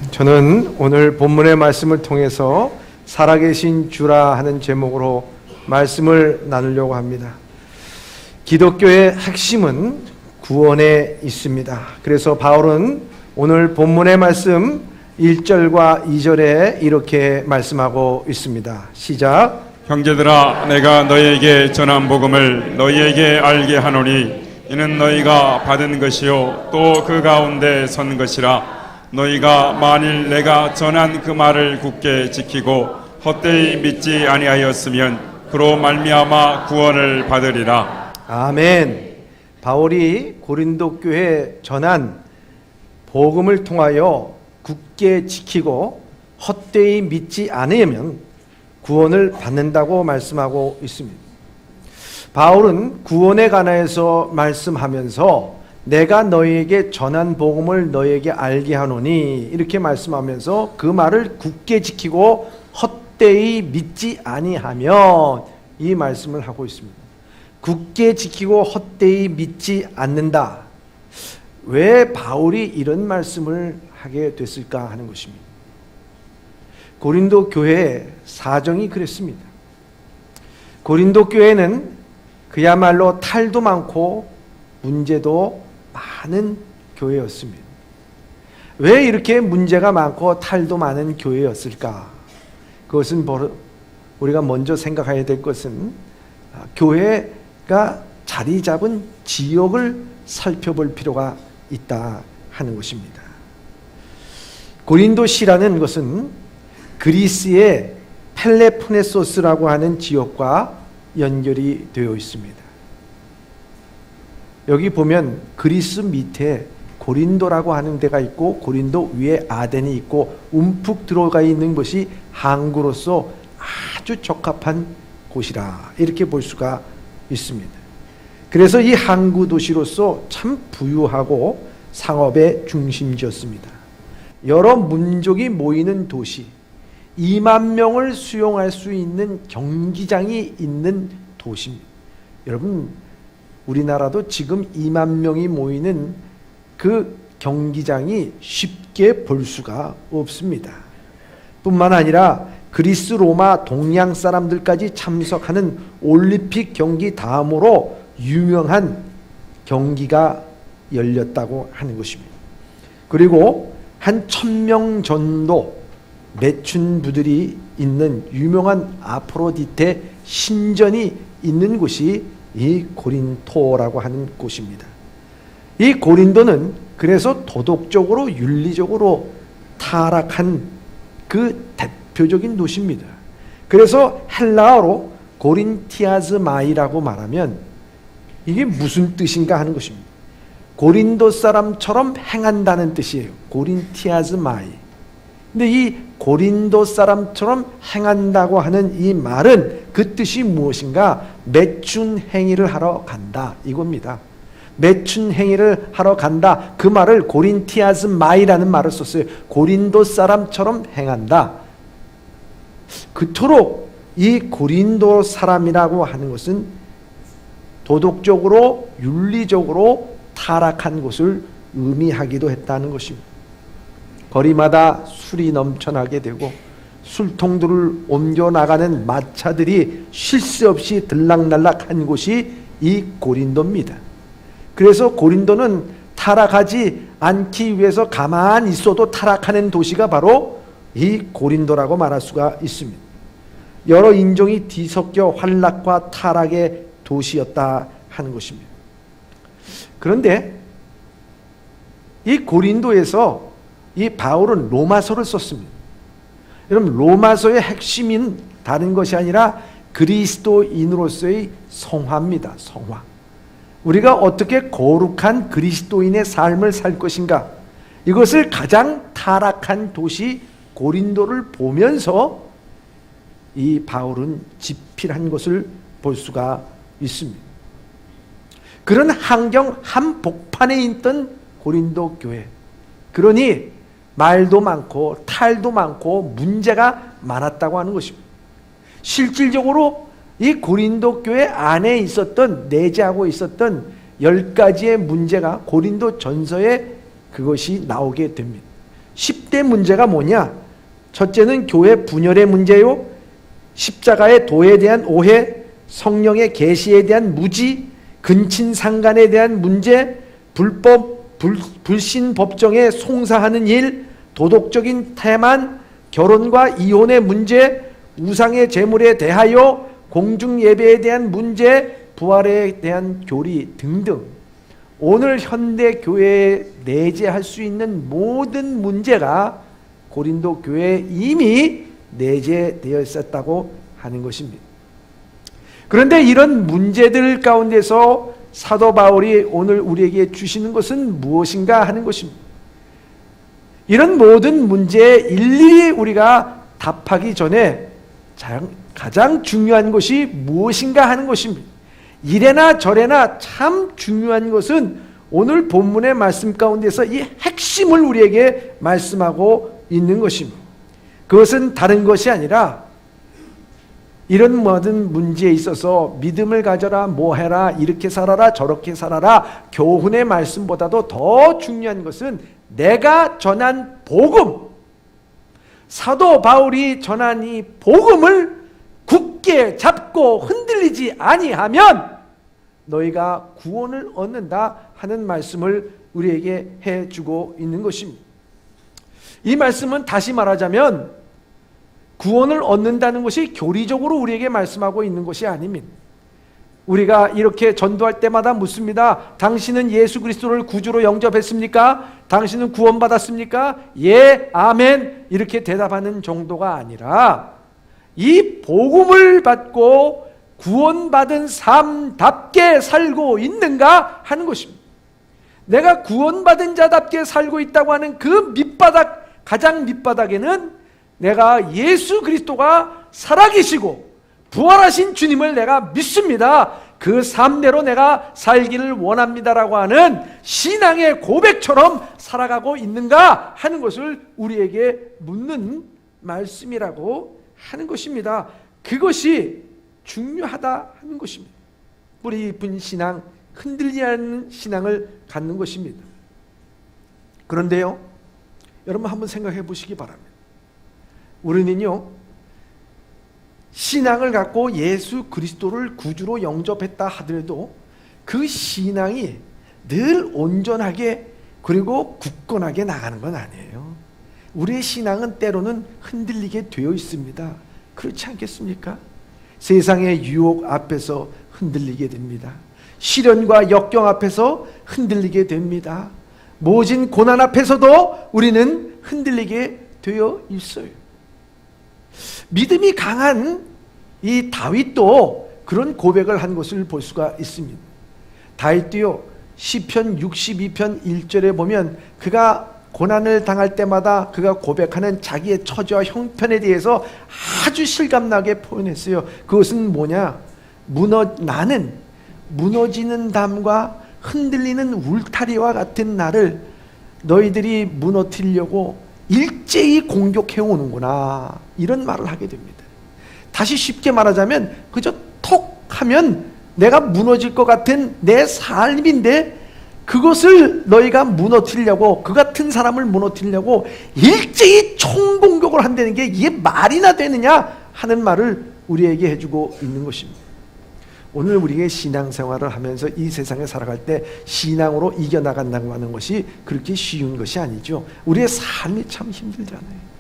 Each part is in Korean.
저는 오늘 본문의 말씀을 통해서 살아계신 주라 하는 제목으로 말씀을 나누려고 합니다. 기독교의 핵심은 구원에 있습니다. 그래서 바울은 오늘 본문의 말씀 1절과 2절에 이렇게 말씀하고 있습니다. 시작. 형제들아, 내가 너희에게 전한 복음을 너희에게 알게 하노니 이는 너희가 받은 것이요 또 그 가운데 선 것이라. 너희가 만일 내가 전한 그 말을 굳게 지키고 헛되이 믿지 아니하였으면 그로 말미암아 구원을 받으리라. 아멘. 바울이 고린도 교회에 전한 복음을 통하여 굳게 지키고 헛되이 믿지 않으면 구원을 받는다고 말씀하고 있습니다. 바울은 구원에 관해서 말씀하면서 내가 너희에게 전한 복음을 너희에게 알게 하노니 이렇게 말씀하면서 그 말을 굳게 지키고 헛되이 믿지 아니하면 이 말씀을 하고 있습니다. 굳게 지키고 헛되이 믿지 않는다. 왜 바울이 이런 말씀을 하게 됐을까 하는 것입니다. 고린도 교회의 사정이 그랬습니다. 고린도 교회는 그야말로 탈도 많고 문제도 많은 교회였습니다. 왜 이렇게 문제가 많고 탈도 많은 교회였을까? 그것은 우리가 먼저 생각해야 될 것은 교회가 자리 잡은 지역을 살펴볼 필요가 있다 하는 것입니다. 고린도시라는 것은 그리스의 펠레포네소스라고 하는 지역과 연결이 되어 있습니다. 여기 보면 그리스 밑에 고린도라고 하는 데가 있고 고린도 위에 아덴이 있고 움푹 들어가 있는 것이 항구로서 아주 적합한 곳이라 이렇게 볼 수가 있습니다. 그래서 이 항구 도시로서 참 부유하고 상업의 중심지였습니다. 여러 민족이 모이는 도시, 2만 명을 수용할 수 있는 경기장이 있는 도시입니다. 여러분, 우리나라도 지금 2만 명이 모이는 그 경기장이 쉽게 볼 수가 없습니다. 뿐만 아니라 그리스, 로마, 동양 사람들까지 참석하는 올림픽 경기 다음으로 유명한 경기가 열렸다고 하는 것입니다. 그리고 한 1000명 정도 매춘부들이 있는 유명한 아프로디테 신전이 있는 곳이 이 고린토라고 하는 곳입니다. 이 고린도는 그래서 도덕적으로 윤리적으로 타락한 그 대표적인 도시입니다. 그래서 헬라어로 고린티아즈마이라고 말하면 이게 무슨 뜻인가 하는 것입니다. 고린도 사람처럼 행한다는 뜻이에요. 고린티아즈마이. 근데 이 고린도 사람처럼 행한다고 하는 이 말은 그 뜻이 무엇인가? 매춘 행위를 하러 간다 이겁니다. 매춘 행위를 하러 간다. 그 말을 고린티아즈마이라는 말을 썼어요. 고린도 사람처럼 행한다. 그토록 이 고린도 사람이라고 하는 것은 도덕적으로 윤리적으로 타락한 것을 의미하기도 했다는 것입니다. 거리마다 술이 넘쳐나게 되고 술통들을 옮겨나가는 마차들이 쉴 새 없이 들락날락한 곳이 이 고린도입니다. 그래서 고린도는 타락하지 않기 위해서 가만히 있어도 타락하는 도시가 바로 이 고린도라고 말할 수가 있습니다. 여러 인종이 뒤섞여 환락과 타락의 도시였다 하는 것입니다. 그런데 이 고린도에서 이 바울은 로마서를 썼습니다. 여러분, 로마서의 핵심인 다른 것이 아니라 그리스도인으로서의 성화입니다. 성화. 우리가 어떻게 거룩한 그리스도인의 삶을 살 것인가, 이것을 가장 타락한 도시 고린도를 보면서 이 바울은 집필한 것을 볼 수가 있습니다. 그런 환경 한복판에 있던 고린도 교회, 그러니 말도 많고 탈도 많고 문제가 많았다고 하는 것입니다. 실질적으로 이 고린도 교회 안에 있었던, 내재하고 있었던 10가지의 문제가 고린도 전서에 그것이 나오게 됩니다. 10대 문제가 뭐냐? 첫째는 교회 분열의 문제요, 십자가의 도에 대한 오해, 성령의 계시에 대한 무지, 근친상간에 대한 문제, 불신 법정에 송사하는 일, 도덕적인 태만, 결혼과 이혼의 문제, 우상의 제물에 대하여 공중 예배에 대한 문제, 부활에 대한 교리 등등. 오늘 현대 교회에 내재할 수 있는 모든 문제가 고린도 교회에 이미 내재되어 있었다고 하는 것입니다. 그런데 이런 문제들 가운데서 사도 바울이 오늘 우리에게 주시는 것은 무엇인가 하는 것입니다. 이런 모든 문제에 일일이 우리가 답하기 전에 가장 중요한 것이 무엇인가 하는 것입니다. 이래나 저래나 참 중요한 것은 오늘 본문의 말씀 가운데서 이 핵심을 우리에게 말씀하고 있는 것입니다. 그것은 다른 것이 아니라 이런 모든 문제에 있어서 믿음을 가져라, 뭐 해라, 이렇게 살아라, 저렇게 살아라, 교훈의 말씀보다도 더 중요한 것은 내가 전한 복음, 사도 바울이 전한 이 복음을 굳게 잡고 흔들리지 아니하면 너희가 구원을 얻는다 하는 말씀을 우리에게 해주고 있는 것입니다. 이 말씀은 다시 말하자면 구원을 얻는다는 것이 교리적으로 우리에게 말씀하고 있는 것이 아닙니다. 우리가 이렇게 전도할 때마다 묻습니다. 당신은 예수 그리스도를 구주로 영접했습니까? 당신은 구원받았습니까? 예, 아멘, 이렇게 대답하는 정도가 아니라 이 복음을 받고 구원받은 삶답게 살고 있는가 하는 것입니다. 내가 구원받은 자답게 살고 있다고 하는 그 밑바닥, 가장 밑바닥에는 내가 예수 그리스도가 살아계시고 부활하신 주님을 내가 믿습니다, 그 삶대로 내가 살기를 원합니다라고 하는 신앙의 고백처럼 살아가고 있는가 하는 것을 우리에게 묻는 말씀이라고 하는 것입니다. 그것이 중요하다 하는 것입니다. 뿌리 깊은 신앙, 흔들리지 않는 신앙을 갖는 것입니다. 그런데요, 여러분 한번 생각해 보시기 바랍니다. 우리는요, 신앙을 갖고 예수 그리스도를 구주로 영접했다 하더라도 그 신앙이 늘 온전하게 그리고 굳건하게 나가는 건 아니에요. 우리의 신앙은 때로는 흔들리게 되어 있습니다. 그렇지 않겠습니까? 세상의 유혹 앞에서 흔들리게 됩니다. 시련과 역경 앞에서 흔들리게 됩니다. 모진 고난 앞에서도 우리는 흔들리게 되어 있어요. 믿음이 강한 이 다윗도 그런 고백을 한 것을 볼 수가 있습니다. 다윗도요, 시편 62편 1절에 보면 그가 고난을 당할 때마다 그가 고백하는 자기의 처지와 형편에 대해서 아주 실감나게 표현했어요. 그것은 뭐냐? 나는 무너지는 담과 흔들리는 울타리와 같은 나를 너희들이 무너뜨리려고 일제히 공격해 오는구나, 이런 말을 하게 됩니다. 다시 쉽게 말하자면 그저 톡 하면 내가 무너질 것 같은 내 삶인데 그것을 너희가 무너뜨리려고, 그 같은 사람을 무너뜨리려고 일제히 총공격을 한다는 게 이게 말이나 되느냐 하는 말을 우리에게 해주고 있는 것입니다. 오늘 우리의 신앙생활을 하면서 이 세상에 살아갈 때 신앙으로 이겨나간다고 하는 것이 그렇게 쉬운 것이 아니죠. 우리의 삶이 참 힘들잖아요.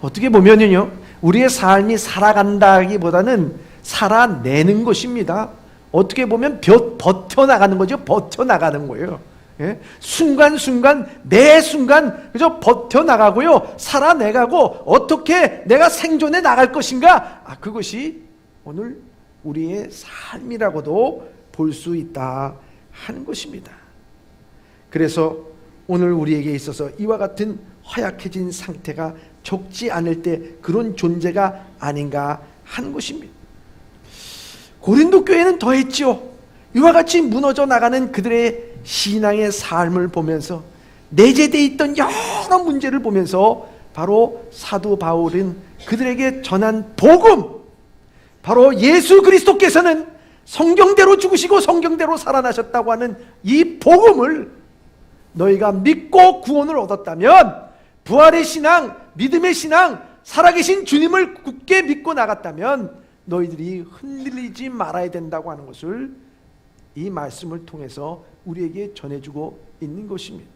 어떻게 보면요, 우리의 삶이 살아간다기보다는 살아내는 것입니다. 어떻게 보면 버텨나가는 거죠. 버텨나가는 거예요. 예? 순간순간, 매 순간 그저 버텨나가고요, 살아내가고 어떻게 내가 생존해 나갈 것인가, 그것이 오늘 우리의 삶이라고도 볼 수 있다 하는 것입니다. 그래서 오늘 우리에게 있어서 이와 같은 허약해진 상태가 적지 않을 때 그런 존재가 아닌가 하는 것입니다. 고린도 교회는 더했죠. 이와 같이 무너져 나가는 그들의 신앙의 삶을 보면서 내재되어 있던 여러 문제를 보면서 바로 사도 바울은 그들에게 전한 복음, 바로 예수 그리스도께서는 성경대로 죽으시고 성경대로 살아나셨다고 하는 이 복음을 너희가 믿고 구원을 얻었다면 부활의 신앙, 믿음의 신앙, 살아계신 주님을 굳게 믿고 나갔다면 너희들이 흔들리지 말아야 된다고 하는 것을 이 말씀을 통해서 우리에게 전해주고 있는 것입니다.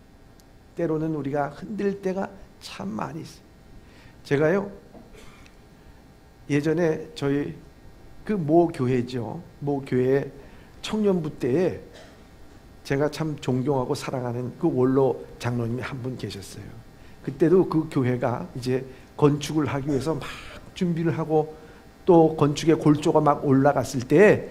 때로는 우리가 흔들 때가 참 많이 있어요. 제가요, 예전에 저희 그 모 교회죠, 모 교회 청년부 때에 제가 참 존경하고 사랑하는 그 원로 장로님이 한 분 계셨어요. 그때도 그 교회가 이제 건축을 하기 위해서 막 준비를 하고 또 건축의 골조가 막 올라갔을 때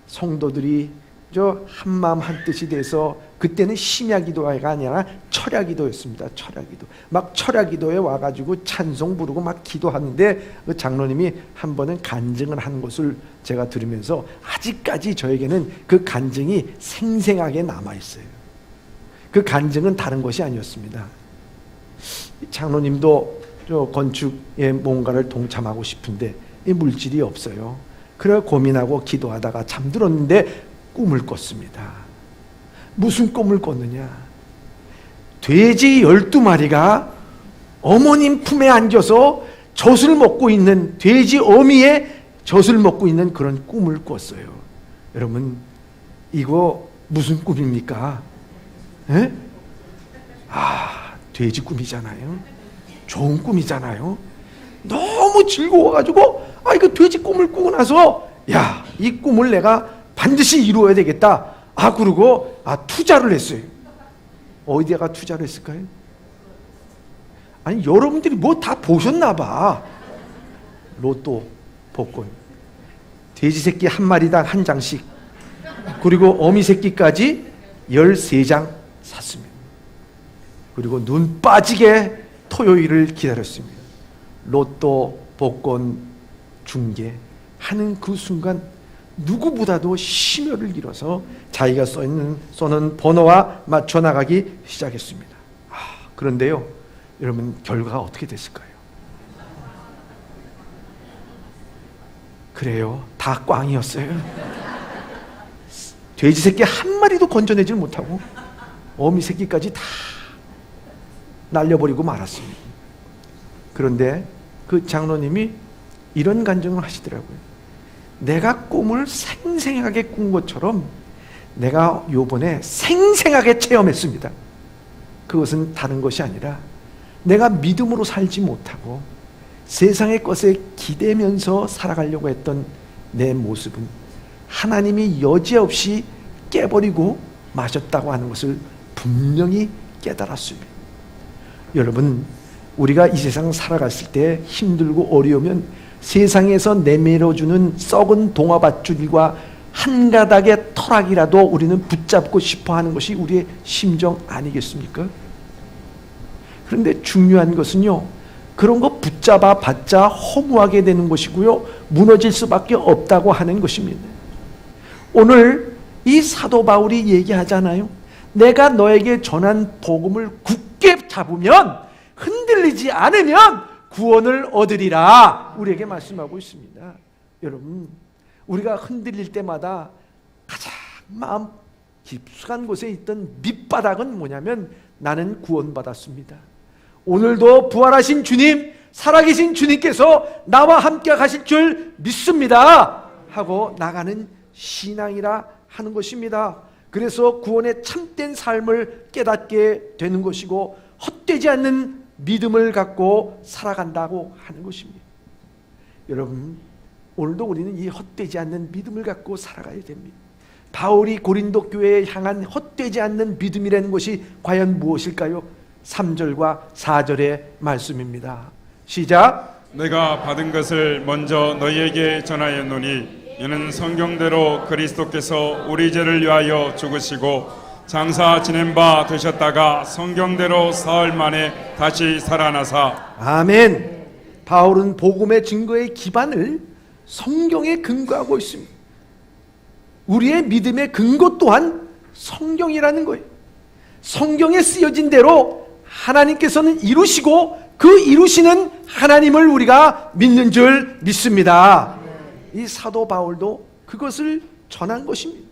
성도들이 저 한마음 한뜻이 돼서, 그때는 심야기도가 아니라 철야기도였습니다. 철야기도. 막 철야기도에 와가지고 찬송 부르고 막 기도하는데 그 장로님이 한 번은 간증을 한 것을 제가 들으면서 아직까지 저에게는 그 간증이 생생하게 남아있어요. 그 간증은 다른 것이 아니었습니다. 장로님도 저 건축에 뭔가를 동참하고 싶은데 이 물질이 없어요. 그래 고민하고 기도하다가 잠들었는데 꿈을 꿨습니다. 무슨 꿈을 꿨느냐? 돼지 12마리가 어머님 품에 안겨서 젖을 먹고 있는, 돼지 어미의 젖을 먹고 있는 그런 꿈을 꿨어요. 여러분, 이거 무슨 꿈입니까? 에? 돼지 꿈이잖아요. 좋은 꿈이잖아요. 너무 즐거워가지고 이거 돼지 꿈을 꾸고 나서 이 꿈을 내가 반드시 이루어야 되겠다. 그러고 투자를 했어요. 어디다가 투자를 했을까요? 아니, 여러분들이 뭐 다 보셨나 봐. 로또, 복권, 돼지 새끼 한 마리당 한 장씩, 그리고 어미 새끼까지 13장 샀습니다. 그리고 눈 빠지게 토요일을 기다렸습니다. 로또, 복권, 중개 하는 그 순간 누구보다도 심혈을 기울여서 자기가 써는 번호와 맞춰 나가기 시작했습니다. 그런데요, 여러분, 결과가 어떻게 됐을까요? 그래요, 다 꽝이었어요. 돼지 새끼 한 마리도 건져내질 못하고 어미 새끼까지 다 날려버리고 말았습니다. 그런데 그 장로님이 이런 간증을 하시더라고요. 내가 꿈을 생생하게 꾼 것처럼 내가 요번에 생생하게 체험했습니다. 그것은 다른 것이 아니라 내가 믿음으로 살지 못하고 세상의 것에 기대면서 살아가려고 했던 내 모습은 하나님이 여지없이 깨버리고 마셨다고 하는 것을 분명히 깨달았습니다. 여러분, 우리가 이 세상 살아갔을 때 힘들고 어려우면 세상에서 내밀어주는 썩은 동화밧줄과 한 가닥의 터락이라도 우리는 붙잡고 싶어 하는 것이 우리의 심정 아니겠습니까? 그런데 중요한 것은요, 그런 거 붙잡아 봤자 허무하게 되는 것이고요, 무너질 수밖에 없다고 하는 것입니다. 오늘 이 사도 바울이 얘기하잖아요. 내가 너에게 전한 복음을 굳게 잡으면, 흔들리지 않으면 구원을 얻으리라 우리에게 말씀하고 있습니다. 여러분, 우리가 흔들릴 때마다 가장 마음 깊숙한 곳에 있던 밑바닥은 뭐냐면 나는 구원받았습니다. 오늘도 부활하신 주님, 살아계신 주님께서 나와 함께 가실 줄 믿습니다 하고 나가는 신앙이라 하는 것입니다. 그래서 구원의 참된 삶을 깨닫게 되는 것이고 헛되지 않는 믿음을 갖고 살아간다고 하는 것입니다. 여러분, 오늘도 우리는 이 헛되지 않는 믿음을 갖고 살아가야 됩니다. 바울이 고린도 교회에 향한 헛되지 않는 믿음이라는 것이 과연 무엇일까요? 3절과 4절의 말씀입니다. 시작. 내가 받은 것을 먼저 너희에게 전하였노니 이는 성경대로 그리스도께서 우리 죄를 위하여 죽으시고 장사 지낸 바 되셨다가 성경대로 사흘 만에 다시 살아나사. 아멘. 바울은 복음의 증거의 기반을 성경에 근거하고 있습니다. 우리의 믿음의 근거 또한 성경이라는 거예요. 성경에 쓰여진 대로 하나님께서는 이루시고 그 이루시는 하나님을 우리가 믿는 줄 믿습니다. 이 사도 바울도 그것을 전한 것입니다.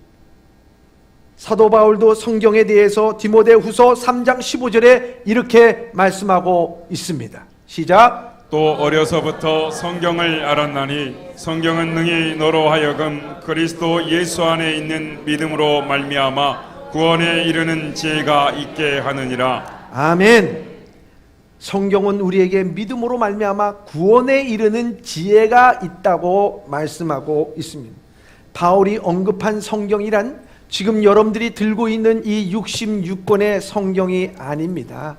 사도 바울도 성경에 대해서 디모데후서 3장 15절에 이렇게 말씀하고 있습니다. 시작. 또 어려서부터 성경을 알았나니 성경은 능히 너로 하여금 그리스도 예수 안에 있는 믿음으로 말미암아 구원에 이르는 지혜가 있게 하느니라. 아멘. 성경은 우리에게 믿음으로 말미암아 구원에 이르는 지혜가 있다고 말씀하고 있습니다. 바울이 언급한 성경이란 지금 여러분들이 들고 있는 이 66권의 성경이 아닙니다.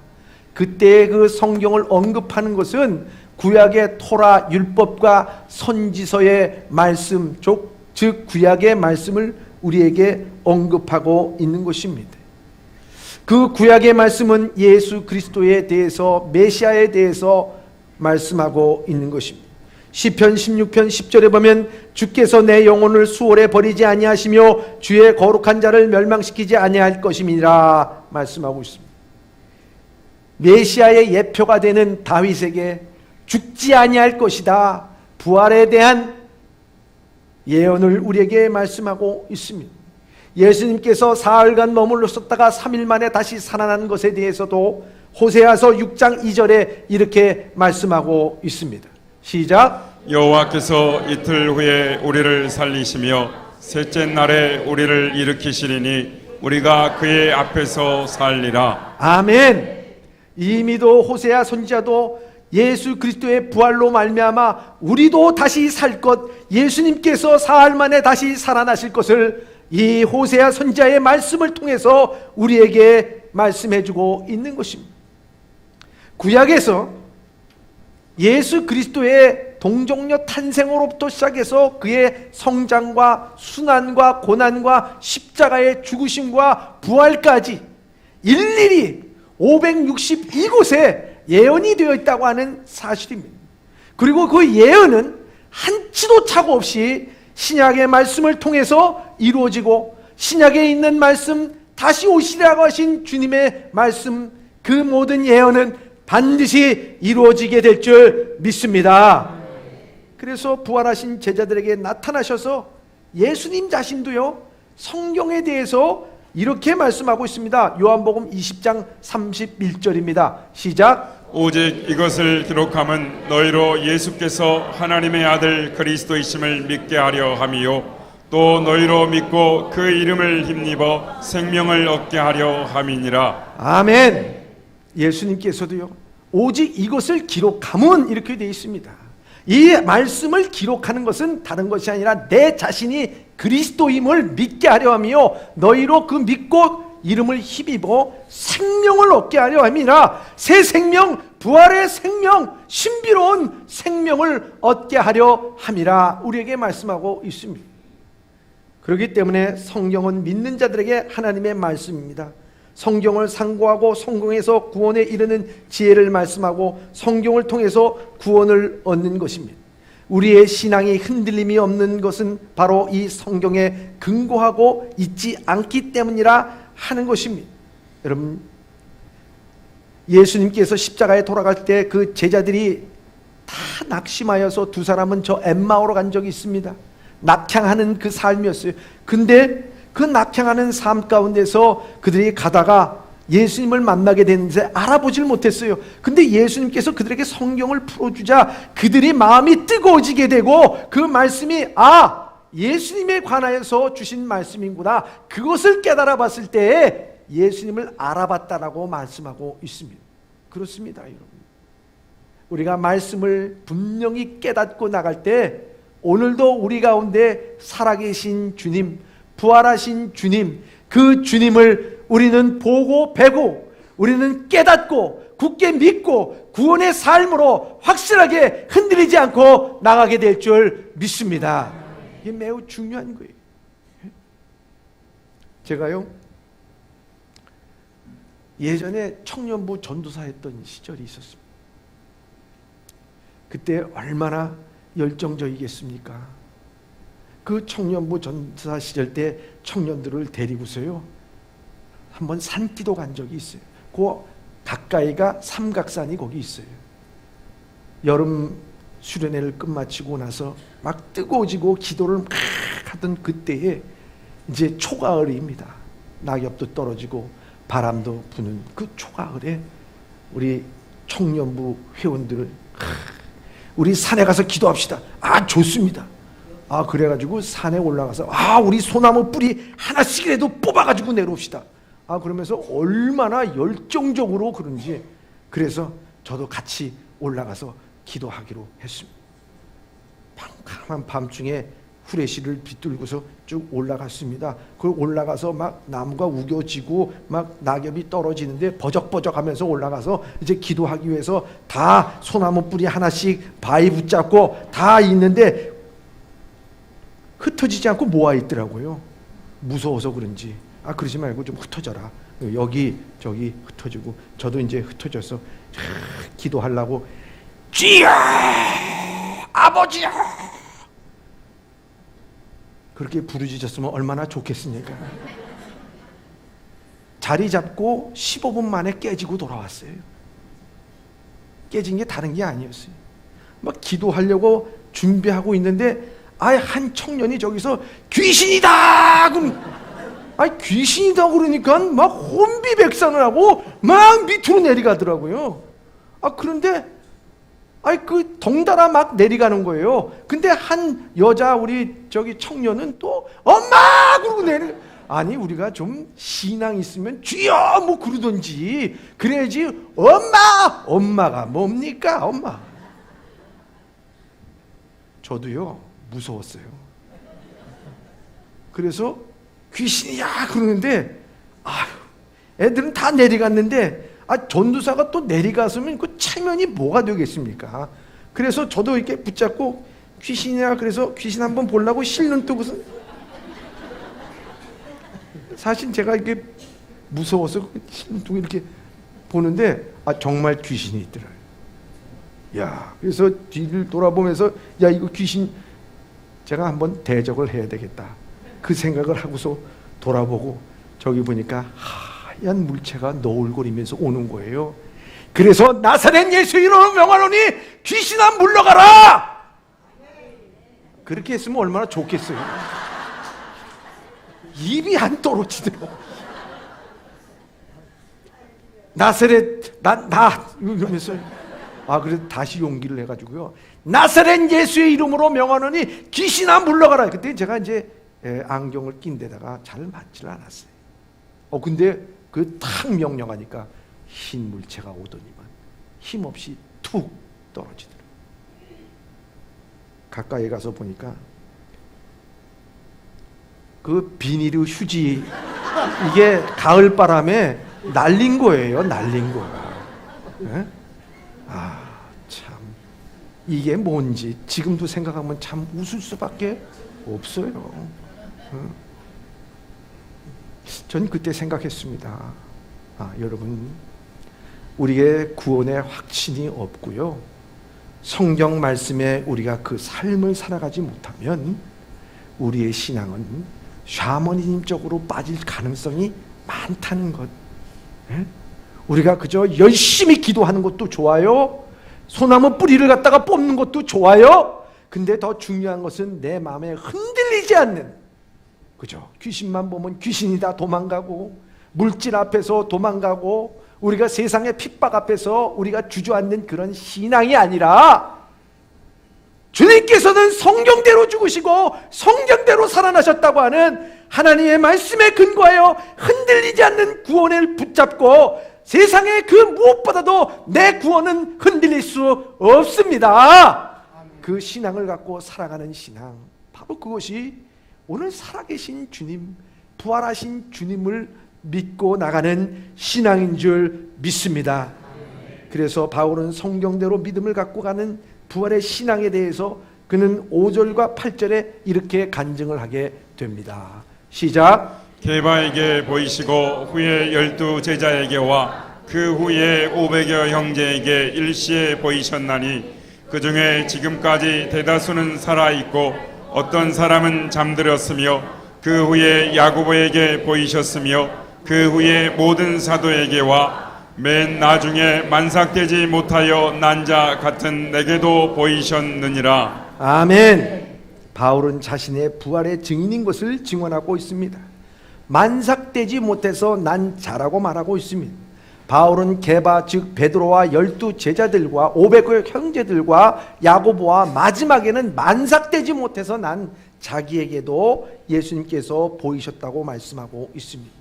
그때의 그 성경을 언급하는 것은 구약의 토라 율법과 선지서의 말씀, 즉 구약의 말씀을 우리에게 언급하고 있는 것입니다. 그 구약의 말씀은 예수 그리스도에 대해서, 메시아에 대해서 말씀하고 있는 것입니다. 시편 16편 10절에 보면 주께서 내 영혼을 수월에 버리지 아니하시며 주의 거룩한 자를 멸망시키지 아니할 것임이라 말씀하고 있습니다. 메시아의 예표가 되는 다윗에게 죽지 아니할 것이다, 부활에 대한 예언을 우리에게 말씀하고 있습니다. 예수님께서 사흘간 머물렀었다가 3일 만에 다시 살아난 것에 대해서도 호세아서 6장 2절에 이렇게 말씀하고 있습니다. 시작. 여호와께서 이틀 후에 우리를 살리시며 셋째 날에 우리를 일으키시리니 우리가 그의 앞에서 살리라. 아멘. 이미도 호세아 선지자도 예수 그리스도의 부활로 말미암아 우리도 다시 살 것, 예수님께서 사흘 만에 다시 살아나실 것을 이 호세아 선지자의 말씀을 통해서 우리에게 말씀해주고 있는 것입니다. 구약에서 예수 그리스도의 동정녀 탄생으로부터 시작해서 그의 성장과 순환과 고난과 십자가의 죽으심과 부활까지 일일이 562곳에 예언이 되어 있다고 하는 사실입니다. 그리고 그 예언은 한치도 차고 없이 신약의 말씀을 통해서 이루어지고, 신약에 있는 말씀, 다시 오시리라고 하신 주님의 말씀, 그 모든 예언은 반드시 이루어지게 될 줄 믿습니다. 그래서 부활하신 제자들에게 나타나셔서 예수님 자신도요, 성경에 대해서 이렇게 말씀하고 있습니다. 요한복음 20장 31절입니다. 시작. 오직 이것을 기록함은 너희로 예수께서 하나님의 아들 그리스도이심을 믿게 하려 함이요 또 너희로 믿고 그 이름을 힘입어 생명을 얻게 하려 함이니라. 아멘. 예수님께서도요, 오직 이것을 기록함은 이렇게 되어 있습니다. 이 말씀을 기록하는 것은 다른 것이 아니라 내 자신이 그리스도임을 믿게 하려 하며 너희로 그 믿고 이름을 힘입어 생명을 얻게 하려 함이라. 새 생명, 부활의 생명, 신비로운 생명을 얻게 하려 함이라 우리에게 말씀하고 있습니다. 그렇기 때문에 성경은 믿는 자들에게 하나님의 말씀입니다. 성경을 상고하고 성경에서 구원에 이르는 지혜를 말씀하고 성경을 통해서 구원을 얻는 것입니다. 우리의 신앙이 흔들림이 없는 것은 바로 이 성경에 근거하고 있지 않기 때문이라 하는 것입니다. 여러분, 예수님께서 십자가에 돌아갈 때 그 제자들이 다 낙심하여서 두 사람은 저 엠마오로 간 적이 있습니다. 낙향하는 그 삶이었어요. 근데 그 낙향하는 삶 가운데서 그들이 가다가 예수님을 만나게 됐는데 알아보질 못했어요. 근데 예수님께서 그들에게 성경을 풀어주자 그들이 마음이 뜨거워지게 되고 그 말씀이 예수님에 관하여서 주신 말씀이구나, 그것을 깨달아 봤을 때 예수님을 알아봤다라고 말씀하고 있습니다. 그렇습니다, 여러분. 우리가 말씀을 분명히 깨닫고 나갈 때 오늘도 우리 가운데 살아계신 주님, 부활하신 주님, 그 주님을 우리는 보고 배고 우리는 깨닫고 굳게 믿고 구원의 삶으로 확실하게 흔들리지 않고 나가게 될 줄 믿습니다. 이게 매우 중요한 거예요. 제가요, 예전에 청년부 전도사 했던 시절이 있었습니다. 그때 얼마나 열정적이겠습니까? 그 청년부 전도사 시절 때 청년들을 데리고서요, 한번 산기도 간 적이 있어요. 그 가까이가 삼각산이 거기 있어요. 여름 수련회를 끝마치고 나서 막 뜨거워지고 기도를 막 하던 그때에 이제 초가을입니다. 낙엽도 떨어지고 바람도 부는 그 초가을에 우리 청년부 회원들을 우리 산에 가서 기도합시다. 좋습니다. 그래가지고 산에 올라가서 우리 소나무 뿌리 하나씩이라도 뽑아가지고 내려옵시다. 그러면서 얼마나 열정적으로 그런지, 그래서 저도 같이 올라가서 기도하기로 했습니다. 캄캄한 밤중에 후레쉬를 비틀고서 쭉 올라갔습니다. 그걸 올라가서 막 나무가 우겨지고 막 낙엽이 떨어지는데 버적버적하면서 올라가서 이제 기도하기 위해서 다 소나무 뿌리 하나씩 바위 붙잡고 다 있는데 흩어지지 않고 모아 있더라고요. 무서워서 그런지 그러지 말고 좀 흩어져라. 여기 저기 흩어지고 저도 이제 흩어져서 기도하려고 주여 아버지여 그렇게 부르짖었으면 얼마나 좋겠습니까? 자리 잡고 15분 만에 깨지고 돌아왔어요. 깨진 게 다른 게 아니었어요. 막 기도하려고 준비하고 있는데 한 청년이 저기서 귀신이다! 귀신이다 그러니까 막 혼비백산을 하고 막 밑으로 내려가더라고요. 그런데 그 덩달아 막 내려가는 거예요. 근데 한 여자 우리 저기 청년은 또 엄마 그러고 우리가 좀 신앙 있으면 주여 뭐 그러던지 그래야지 엄마가 뭡니까 엄마. 저도요 무서웠어요. 그래서 귀신이야 그러는데 애들은 다 내려갔는데 전도사가 또 내려갔으면 그 체면이 뭐가 되겠습니까? 그래서 저도 이렇게 붙잡고 귀신이야 그래서 귀신 한번 보려고 실눈 뜨고서 사실 제가 이렇게 무서워서 실눈 뜨고 이렇게 보는데 정말 귀신이 있더라고요. 그래서 뒤를 돌아보면서 이거 귀신 제가 한번 대적을 해야 되겠다 그 생각을 하고서 돌아보고 저기 보니까 하얀 물체가 너울거리면서 오는 거예요. 그래서 나사렛 예수 이름으로 명하노니 귀신아 물러가라. 그렇게 했으면 얼마나 좋겠어요. 입이 안 떨어지더라고. 나사렛 이러면서 그래서 다시 용기를 해가지고요. 나사렛 예수의 이름으로 명하노니 귀신아 물러가라. 그때 제가 이제 안경을 낀 데다가 잘 맞질 않았어요. 근데 그 탁 명령하니까 흰 물체가 오더니만 힘없이 툭 떨어지더라고요. 가까이 가서 보니까 그 비닐 휴지 이게 가을 바람에 날린 거예요. 날린 거야. 참 이게 뭔지 지금도 생각하면 참 웃을 수밖에 없어요. 전 그때 생각했습니다. 여러분, 우리의 구원의 확신이 없고요. 성경 말씀에 우리가 그 삶을 살아가지 못하면 우리의 신앙은 샤머니즘적으로 빠질 가능성이 많다는 것. 우리가 그저 열심히 기도하는 것도 좋아요. 소나무 뿌리를 갖다가 뽑는 것도 좋아요. 근데 더 중요한 것은 내 마음에 흔들리지 않는, 그죠? 귀신만 보면 귀신이다 도망가고, 물질 앞에서 도망가고, 우리가 세상의 핍박 앞에서 우리가 주저앉는 그런 신앙이 아니라, 주님께서는 성경대로 죽으시고 성경대로 살아나셨다고 하는 하나님의 말씀에 근거하여 흔들리지 않는 구원을 붙잡고, 세상의 그 무엇보다도 내 구원은 흔들릴 수 없습니다. 그 신앙을 갖고 살아가는 신앙, 바로 그것이 오늘 살아계신 주님, 부활하신 주님을 믿고 나가는 신앙인 줄 믿습니다. 그래서 바울은 성경대로 믿음을 갖고 가는 부활의 신앙에 대해서 그는 5절과 8절에 이렇게 간증을 하게 됩니다. 시작. 게바에게 보이시고 후에 12 제자에게와 그 후에 500여 형제에게 일시에 보이셨나니 그 중에 지금까지 대다수는 살아있고 어떤 사람은 잠들었으며 그 후에 야고보에게 보이셨으며 그 후에 모든 사도에게와 맨 나중에 만삭되지 못하여 난 자 같은 내게도 보이셨느니라. 아멘. 바울은 자신의 부활의 증인인 것을 증언하고 있습니다. 만삭되지 못해서 난 자라고 말하고 있습니다. 바울은 게바 즉 베드로와 12 제자들과 500의 형제들과 야고보와 마지막에는 만삭되지 못해서 난 자기에게도 예수님께서 보이셨다고 말씀하고 있습니다.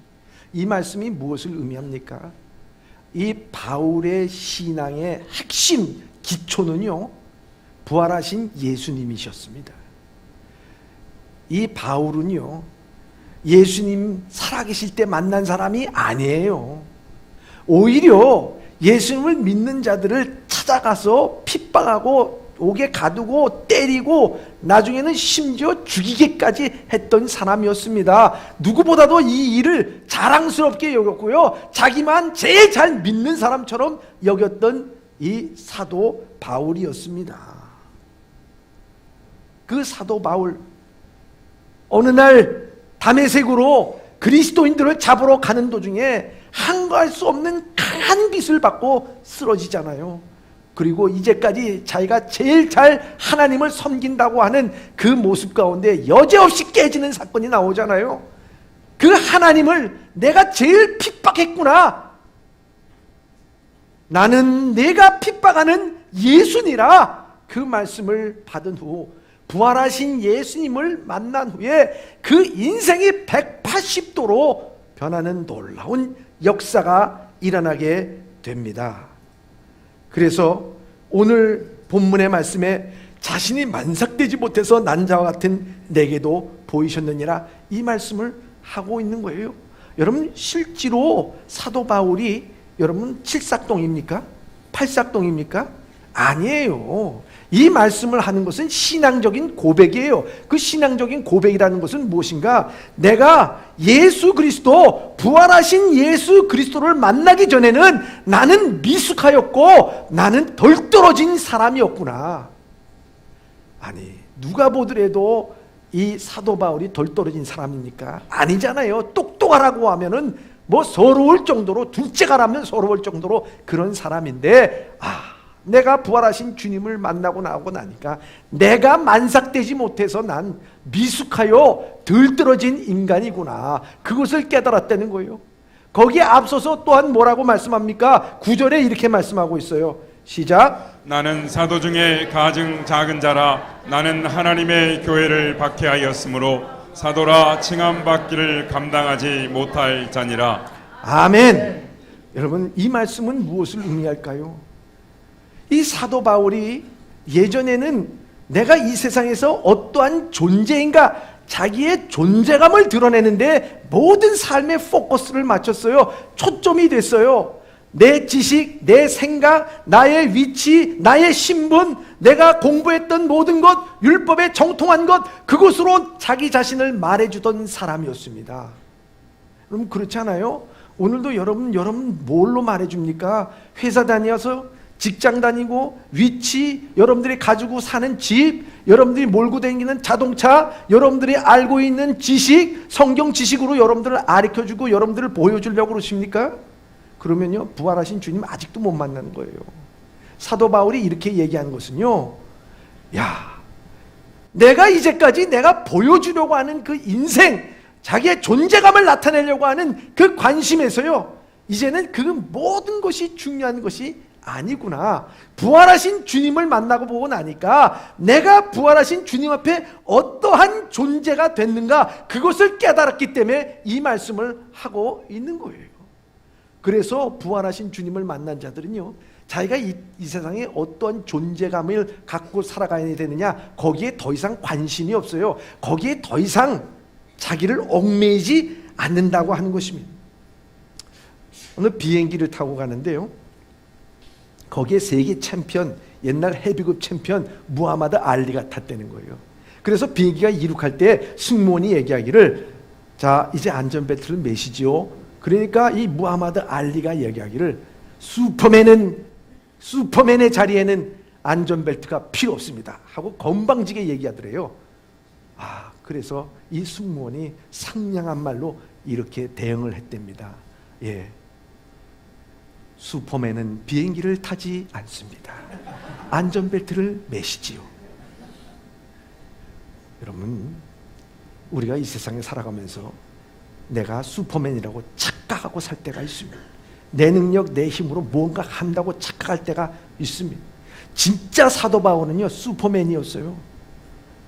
이 말씀이 무엇을 의미합니까? 이 바울의 신앙의 핵심 기초는요, 부활하신 예수님이셨습니다. 이 바울은요, 예수님 살아계실 때 만난 사람이 아니에요. 오히려 예수님을 믿는 자들을 찾아가서 핍박하고 옥에 가두고 때리고 나중에는 심지어 죽이기까지 했던 사람이었습니다. 누구보다도 이 일을 자랑스럽게 여겼고요, 자기만 제일 잘 믿는 사람처럼 여겼던 이 사도 바울이었습니다. 그 사도 바울, 어느 날 다메섹으로 그리스도인들을 잡으러 가는 도중에 항거할 수 없는 강한 빛을 받고 쓰러지잖아요. 그리고 이제까지 자기가 제일 잘 하나님을 섬긴다고 하는 그 모습 가운데 여지없이 깨지는 사건이 나오잖아요. 그 하나님을 내가 제일 핍박했구나, 나는 내가 핍박하는 예수니라, 그 말씀을 받은 후 부활하신 예수님을 만난 후에 그 인생이 180도로 변하는 놀라운 역사가 일어나게 됩니다. 그래서 오늘 본문의 말씀에 자신이 만삭되지 못해서 난 자와 같은 내게도 보이셨느니라, 이 말씀을 하고 있는 거예요. 여러분, 실제로 사도 바울이 여러분 칠삭동입니까? 팔삭동입니까? 아니에요. 이 말씀을 하는 것은 신앙적인 고백이에요. 그 신앙적인 고백이라는 것은 무엇인가? 내가 예수 그리스도, 부활하신 예수 그리스도를 만나기 전에는 나는 미숙하였고 나는 덜 떨어진 사람이었구나. 아니, 누가 보더라도 이 사도 바울이 덜 떨어진 사람입니까? 아니잖아요. 똑똑하라고 하면은 뭐 서러울 정도로, 둘째가라면 서러울 정도로 그런 사람인데, 내가 부활하신 주님을 만나고 나오고 나니까 내가 만삭되지 못해서 난 미숙하여 들떨어진 인간이구나, 그것을 깨달았다는 거예요. 거기에 앞서서 또한 뭐라고 말씀합니까? 9절에 이렇게 말씀하고 있어요. 시작. 나는 사도 중에 가증 작은 자라. 나는 하나님의 교회를 박해하였으므로 사도라 칭함받기를 감당하지 못할 자니라. 아멘. 여러분, 이 말씀은 무엇을 의미할까요? 이 사도 바울이 예전에는 내가 이 세상에서 어떠한 존재인가, 자기의 존재감을 드러내는데 모든 삶의 포커스를 맞췄어요. 초점이 됐어요. 내 지식, 내 생각, 나의 위치, 나의 신분, 내가 공부했던 모든 것, 율법에 정통한 것, 그것으로 자기 자신을 말해주던 사람이었습니다. 여러분, 그렇지 않아요? 오늘도 여러분 뭘로 말해줍니까? 회사 다녀서, 직장 다니고, 위치, 여러분들이 가지고 사는 집, 여러분들이 몰고 다니는 자동차, 여러분들이 알고 있는 지식, 성경 지식으로 여러분들을 가르쳐주고 여러분들을 보여주려고 그러십니까? 그러면요, 부활하신 주님 아직도 못 만나는 거예요. 사도 바울이 이렇게 얘기하는 것은요, 야, 내가 이제까지 내가 보여주려고 하는 그 인생, 자기의 존재감을 나타내려고 하는 그 관심에서요, 이제는 그 모든 것이 중요한 것이 아니구나. 부활하신 주님을 만나고 보고 나니까 내가 부활하신 주님 앞에 어떠한 존재가 됐는가, 그것을 깨달았기 때문에 이 말씀을 하고 있는 거예요. 그래서 부활하신 주님을 만난 자들은요, 자기가 이 세상에 어떠한 존재감을 갖고 살아가야 되느냐, 거기에 더 이상 관심이 없어요. 거기에 더 이상 자기를 얽매이지 않는다고 하는 것입니다. 오늘 비행기를 타고 가는데요, 거기에 세계 챔피언, 옛날 헤비급 챔피언 무하마드 알리가 탔다는 거예요. 그래서 비행기가 이륙할 때 승무원이 얘기하기를, 자, 이제 안전벨트를 매시지요. 그러니까 이 무하마드 알리가 얘기하기를, 슈퍼맨의 자리에는 안전벨트가 필요 없습니다 하고 건방지게 얘기하더래요. 그래서 이 승무원이 상냥한 말로 이렇게 대응을 했답니다. 예, 슈퍼맨은 비행기를 타지 않습니다. 안전벨트를 매시지요. 여러분, 우리가 이 세상에 살아가면서 내가 슈퍼맨이라고 착각하고 살 때가 있습니다. 내 능력, 내 힘으로 뭔가 한다고 착각할 때가 있습니다. 진짜 사도 바울은요, 슈퍼맨이었어요.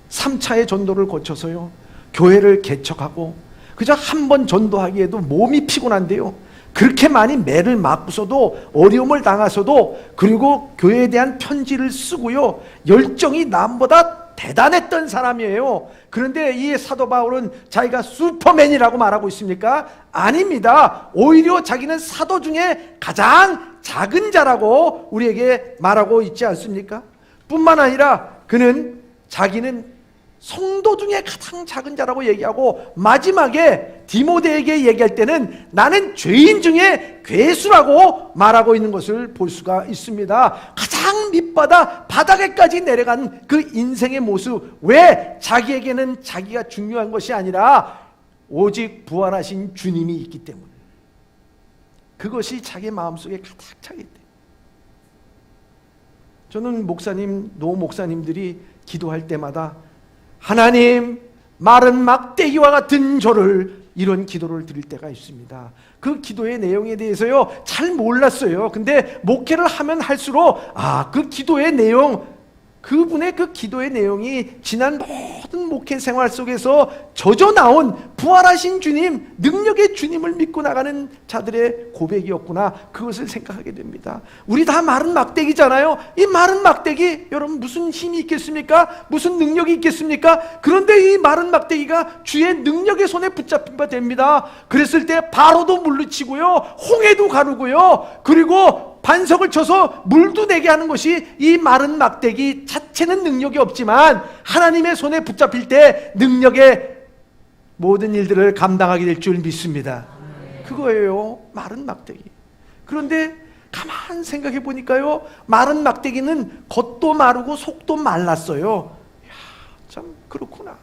3차의 전도를 거쳐서요, 교회를 개척하고 그저 한 번 전도하기에도 몸이 피곤한데요, 그렇게 많이 매를 맞고서도 어려움을 당하서도, 그리고 교회에 대한 편지를 쓰고요, 열정이 남보다 대단했던 사람이에요. 그런데 이 사도 바울은 자기가 슈퍼맨이라고 말하고 있습니까? 아닙니다. 오히려 자기는 사도 중에 가장 작은 자라고 우리에게 말하고 있지 않습니까? 뿐만 아니라 그는 자기는 성도 중에 가장 작은 자라고 얘기하고, 마지막에 디모데에게 얘기할 때는 나는 죄인 중에 괴수라고 말하고 있는 것을 볼 수가 있습니다. 가장 밑바닥, 바닥에까지 내려간 그 인생의 모습. 왜? 자기에게는 자기가 중요한 것이 아니라 오직 부활하신 주님이 있기 때문에. 그것이 자기 마음속에 가득 차기 때문에. 저는 목사님, 노 목사님들이 기도할 때마다 하나님, 마른 막대기와 같은 저를, 이런 기도를 드릴 때가 있습니다. 그 기도의 내용에 대해서요, 잘 몰랐어요. 근데 목회를 하면 할수록 그 기도의 내용, 그분의 그 기도의 내용이 지난 모든 목회 생활 속에서 젖어나온 부활하신 주님, 능력의 주님을 믿고 나가는 자들의 고백이었구나, 그것을 생각하게 됩니다. 우리 다 마른 막대기잖아요. 이 마른 막대기, 여러분 무슨 힘이 있겠습니까? 무슨 능력이 있겠습니까? 그런데 이 마른 막대기가 주의 능력의 손에 붙잡힌 바 됩니다. 그랬을 때 바로도 물리치고요, 홍해도 가르고요, 그리고 반석을 쳐서 물도 내게 하는 것이 이 마른 막대기 자체는 능력이 없지만 하나님의 손에 붙잡힐 때 능력의 모든 일들을 감당하게 될 줄 믿습니다. 그거예요, 마른 막대기. 그런데 가만 생각해 보니까요, 마른 막대기는 겉도 마르고 속도 말랐어요. 이야, 참 그렇구나.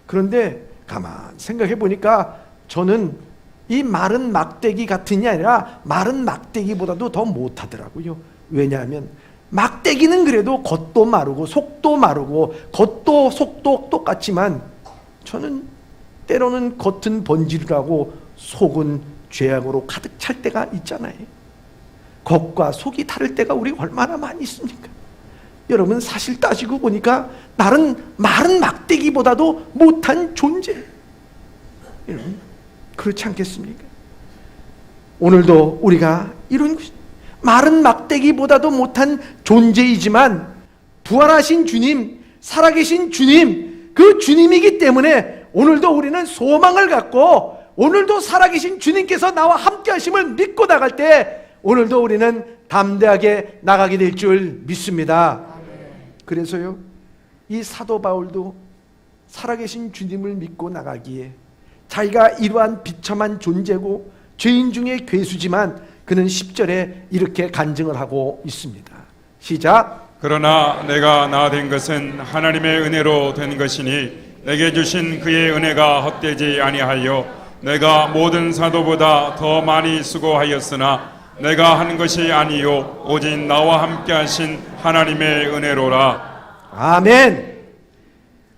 그런데 가만 생각해 보니까 저는 이 마른 막대기 같은이 아니라 마른 막대기보다도 더 못하더라고요. 왜냐하면 막대기는 그래도 겉도 마르고 속도 마르고, 겉도 속도 똑같지만 저는 때로는 겉은 번지르고 속은 죄악으로 가득 찰 때가 있잖아요. 겉과 속이 다를 때가 우리 얼마나 많이 있습니까? 여러분, 사실 따지고 보니까 나는 마른 막대기보다도 못한 존재. 여러분, 그렇지 않겠습니까? 오늘도 우리가 이런 마른 막대기보다도 못한 존재이지만 부활하신 주님, 살아계신 주님, 그 주님이기 때문에 오늘도 우리는 소망을 갖고, 오늘도 살아계신 주님께서 나와 함께 하심을 믿고 나갈 때 오늘도 우리는 담대하게 나가게 될 줄 믿습니다. 그래서요, 이 사도 바울도 살아계신 주님을 믿고 나가기에 자기가 이러한 비참한 존재고 죄인 중에 괴수지만 그는 10절에 이렇게 간증을 하고 있습니다. 시작. 그러나 내가 나 된 것은 하나님의 은혜로 된 것이니 내게 주신 그의 은혜가 헛되지 아니하여 내가 모든 사도보다 더 많이 수고하였으나 내가 하는 것이 아니요 오직 나와 함께 하신 하나님의 은혜로라. 아멘.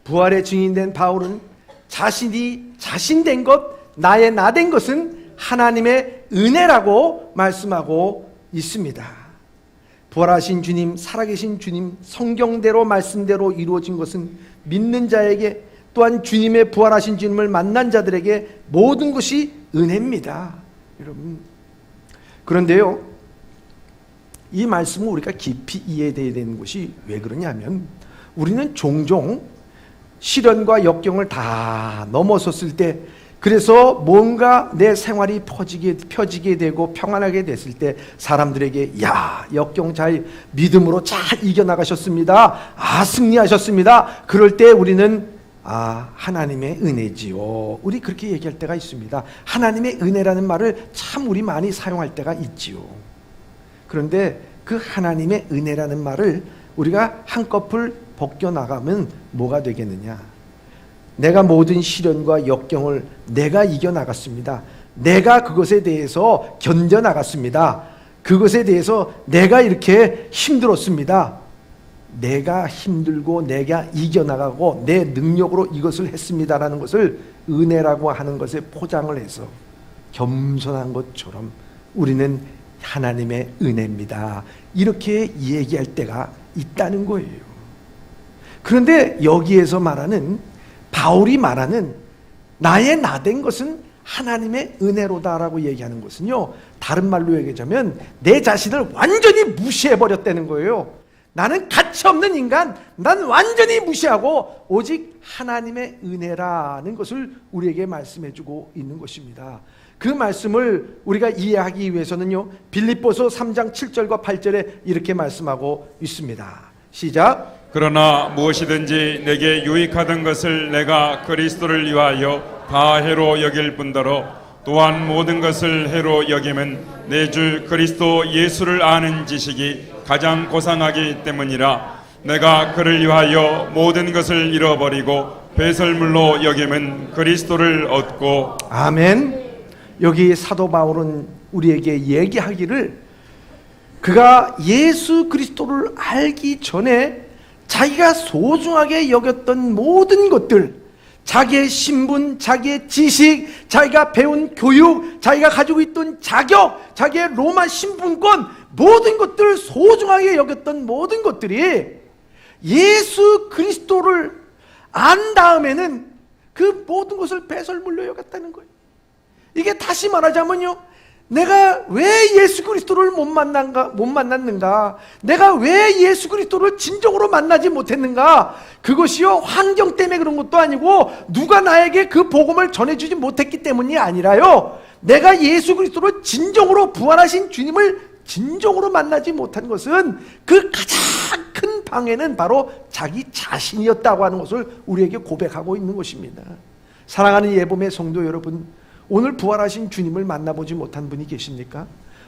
부활의 증인된 바울은 자신이 자신된 것, 나의 나 된 것은 하나님의 은혜라고 말씀하고 있습니다. 부활하신 주님, 살아계신 주님, 성경대로 말씀대로 이루어진 것은 믿는 자에게, 또한 주님의 부활하신 주님을 만난 자들에게 모든 것이 은혜입니다. 여러분, 그런데요, 이 말씀을 우리가 깊이 이해해야 되는 것이 왜 그러냐면, 우리는 종종 시련과 역경을 다 넘어섰을 때, 그래서 뭔가 내 생활이 펴지게 되고 평안하게 됐을 때 사람들에게 야, 역경 잘 믿음으로 잘 이겨나가셨습니다. 승리하셨습니다. 그럴 때 우리는 하나님의 은혜지요, 우리 그렇게 얘기할 때가 있습니다. 하나님의 은혜라는 말을 참 우리 많이 사용할 때가 있지요. 그런데 그 하나님의 은혜라는 말을 우리가 한꺼풀 벗겨나가면 뭐가 되겠느냐? 내가 모든 시련과 역경을 내가 이겨나갔습니다. 내가 그것에 대해서 견뎌나갔습니다. 그것에 대해서 내가 이렇게 힘들었습니다. 내가 힘들고 내가 이겨나가고 내 능력으로 이것을 했습니다라는 것을 은혜라고 하는 것에 포장을 해서 겸손한 것처럼 우리는 하나님의 은혜입니다, 이렇게 얘기할 때가 있다는 거예요. 그런데 여기에서 말하는, 바울이 말하는 나의 나된 것은 하나님의 은혜로다라고 얘기하는 것은요, 다른 말로 얘기하자면 내 자신을 완전히 무시해버렸다는 거예요. 나는 가치 없는 인간, 난 완전히 무시하고 오직 하나님의 은혜라는 것을 우리에게 말씀해주고 있는 것입니다. 그 말씀을 우리가 이해하기 위해서는요, 빌립보서 3장 7절과 8절에 이렇게 말씀하고 있습니다. 시작. 그러나 무엇이든지 내게 유익하던 것을 내가 그리스도를 위하여 다 해로 여길 뿐더러 또한 모든 것을 해로 여김은 내 주 그리스도 예수를 아는 지식이 가장 고상하기 때문이라. 내가 그를 위하여 모든 것을 잃어버리고 배설물로 여김은 그리스도를 얻고. 아멘. 여기 사도 바울은 우리에게 얘기하기를, 그가 예수 그리스도를 알기 전에 자기가 소중하게 여겼던 모든 것들, 자기의 신분, 자기의 지식, 자기가 배운 교육, 자기가 가지고 있던 자격, 자기의 로마 신분권, 모든 것들을 소중하게 여겼던 모든 것들이 예수 그리스도를 안 다음에는 그 모든 것을 배설물로 여겼다는 거예요. 이게 다시 말하자면요, 내가 왜 예수 그리스도를 못 만났는가? 내가 왜 예수 그리스도를 진정으로 만나지 못했는가? 그것이요, 환경 때문에 그런 것도 아니고 누가 나에게 그 복음을 전해주지 못했기 때문이 아니라요, 내가 예수 그리스도를 진정으로 부활하신 주님을 진정으로 만나지 못한 것은 그 가장 큰 방해는 바로 자기 자신이었다고 하는 것을 우리에게 고백하고 있는 것입니다. 사랑하는 예봄의 성도 여러분, 오늘 부활하신 주님을 만나보지 못한 분이 계십니까?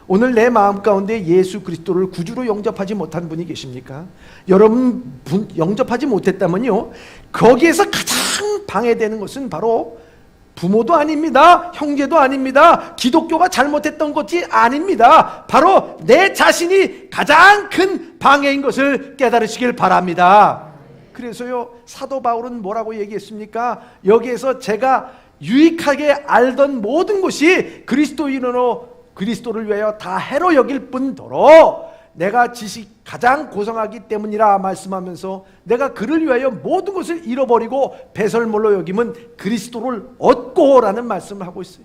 오늘 내 마음 가운데 예수 그리스도를 구주로 영접하지 못한 분이 계십니까? 여러분 영접하지 못했다면요, 거기에서 가장 방해되는 것은 바로 부모도 아닙니다, 형제도 아닙니다, 기독교가 잘못했던 것이 아닙니다. 바로 내 자신이 가장 큰 방해인 것을 깨달으시길 바랍니다. 그래서요, 사도 바울은 뭐라고 얘기했습니까? 여기에서 제가 유익하게 알던 모든 것이 그리스도를 위하여 다 해로 여길 뿐더러 내가 지식 가장 고상하기 때문이라 말씀하면서 내가 그를 위하여 모든 것을 잃어버리고 배설물로 여김은 그리스도를 얻고라는 말씀을 하고 있어요.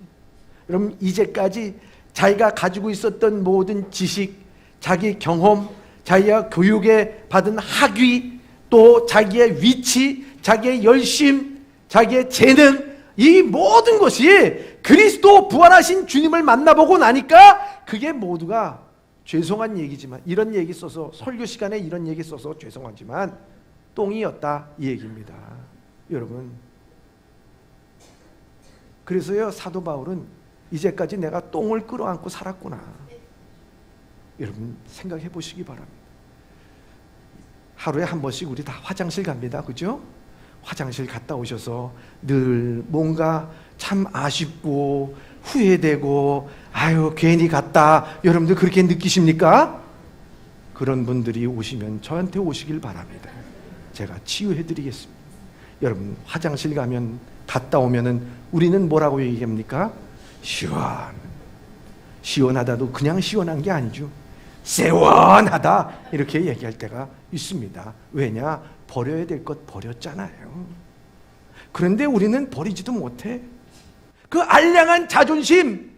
여러분, 이제까지 자기가 가지고 있었던 모든 지식, 자기 경험, 자기가 교육에 받은 학위, 또 자기의 위치, 자기의 열심, 자기의 재능, 이 모든 것이 그리스도 부활하신 주님을 만나보고 나니까 그게 모두가, 죄송한 얘기지만, 이런 얘기 써서 설교 시간에 이런 얘기 써서 죄송하지만 똥이었다 이 얘기입니다. 여러분, 그래서요, 사도 바울은 이제까지 내가 똥을 끌어안고 살았구나, 여러분 생각해 보시기 바랍니다. 하루에 한 번씩 우리 다 화장실 갑니다, 그죠? 화장실 갔다 오셔서 늘 뭔가 참 아쉽고 후회되고, 아유 괜히 갔다, 여러분들 그렇게 느끼십니까? 그런 분들이 오시면 저한테 오시길 바랍니다. 제가 치유해 드리겠습니다. 여러분, 화장실 가면, 갔다 오면은 우리는 뭐라고 얘기합니까? 시원하다도 그냥 시원한 게 아니죠. 세원하다 이렇게 얘기할 때가 있습니다. 왜냐? 버려야 될 것 버렸잖아요. 그런데 우리는 버리지도 못해. 그 알량한 자존심,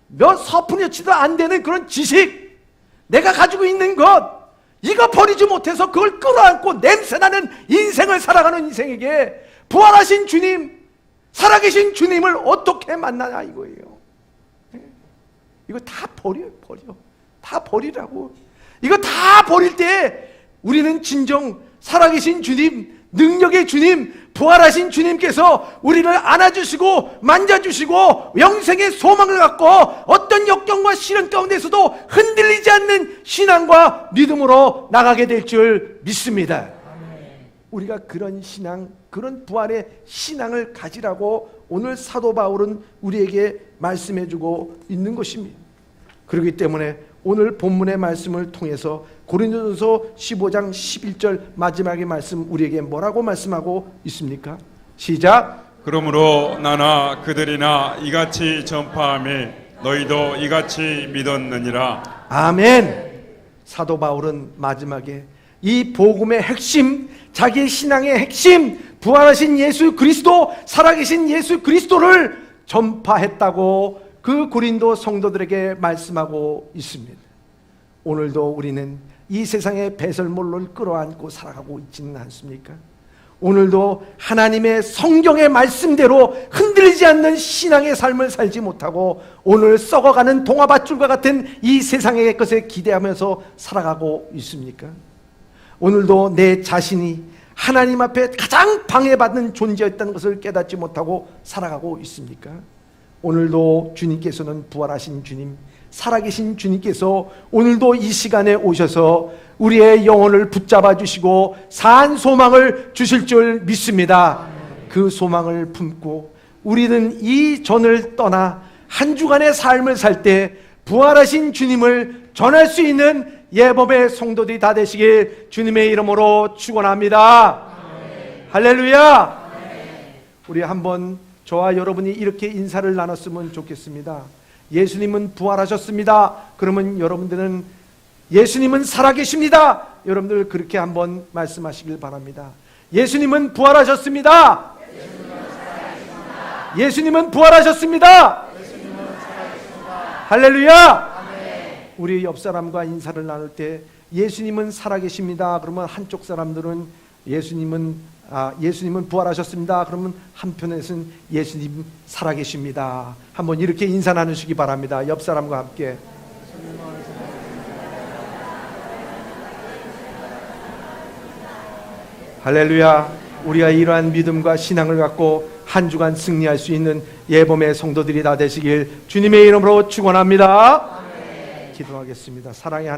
몇 서푼여치도 안 되는 그런 지식, 내가 가지고 있는 것, 이거 버리지 못해서 그걸 끌어안고 냄새나는 인생을 살아가는 인생에게 부활하신 주님, 살아계신 주님을 어떻게 만나냐 이거예요. 이거 다 버려. 다 버리라고. 이거 다 버릴 때 우리는 진정 살아계신 주님, 능력의 주님, 부활하신 주님께서 우리를 안아주시고 만져주시고 영생의 소망을 갖고 어떤 역경과 시련 가운데서도 흔들리지 않는 신앙과 믿음으로 나가게 될 줄 믿습니다. 우리가 그런 신앙, 그런 부활의 신앙을 가지라고 오늘 사도 바울은 우리에게 말씀해주고 있는 것입니다. 그렇기 때문에 오늘 본문의 말씀을 통해서 고린도전서 15장 11절 마지막의 말씀, 우리에게 뭐라고 말씀하고 있습니까? 시작. 그러므로 나나 그들이나 이같이 전파하며 너희도 이같이 믿었느니라. 아멘. 사도 바울은 마지막에 이 복음의 핵심, 자기의 신앙의 핵심, 부활하신 예수 그리스도, 살아계신 예수 그리스도를 전파했다고 그 고린도 성도들에게 말씀하고 있습니다. 오늘도 우리는 이 세상의 배설물을 끌어안고 살아가고 있지는 않습니까? 오늘도 하나님의 성경의 말씀대로 흔들리지 않는 신앙의 삶을 살지 못하고 오늘 썩어가는 동화밧줄과 같은 이 세상의 것에 기대하면서 살아가고 있습니까? 오늘도 내 자신이 하나님 앞에 가장 방해받는 존재였다는 것을 깨닫지 못하고 살아가고 있습니까? 오늘도 주님께서는 부활하신 주님, 살아계신 주님께서 오늘도 이 시간에 오셔서 우리의 영혼을 붙잡아 주시고 산 소망을 주실 줄 믿습니다. 그 소망을 품고 우리는 이 전을 떠나 한 주간의 삶을 살 때 부활하신 주님을 전할 수 있는 예범의 성도들이 다 되시길 주님의 이름으로 축원합니다. 할렐루야. 우리 한번 저와 여러분이 이렇게 인사를 나눴으면 좋겠습니다. 예수님은 부활하셨습니다. 그러면 여러분들은 예수님은 살아계십니다. 여러분들 그렇게 한번 말씀하시길 바랍니다. 예수님은 부활하셨습니다. 예수님은 부활하셨습니다. 할렐루야. 우리 옆 사람과 인사를 나눌 때 예수님은 살아계십니다. 그러면 한쪽 사람들은 예수님은 부활하셨습니다. 그러면 한편에서는 예수님 살아계십니다. 한번 이렇게 인사 나누시기 바랍니다. 옆 사람과 함께. 할렐루야. 우리가 이러한 믿음과 신앙을 갖고 한 주간 승리할 수 있는 예범의 성도들이 다 되시길 주님의 이름으로 축원합니다. 기도하겠습니다. 사랑의 하나님,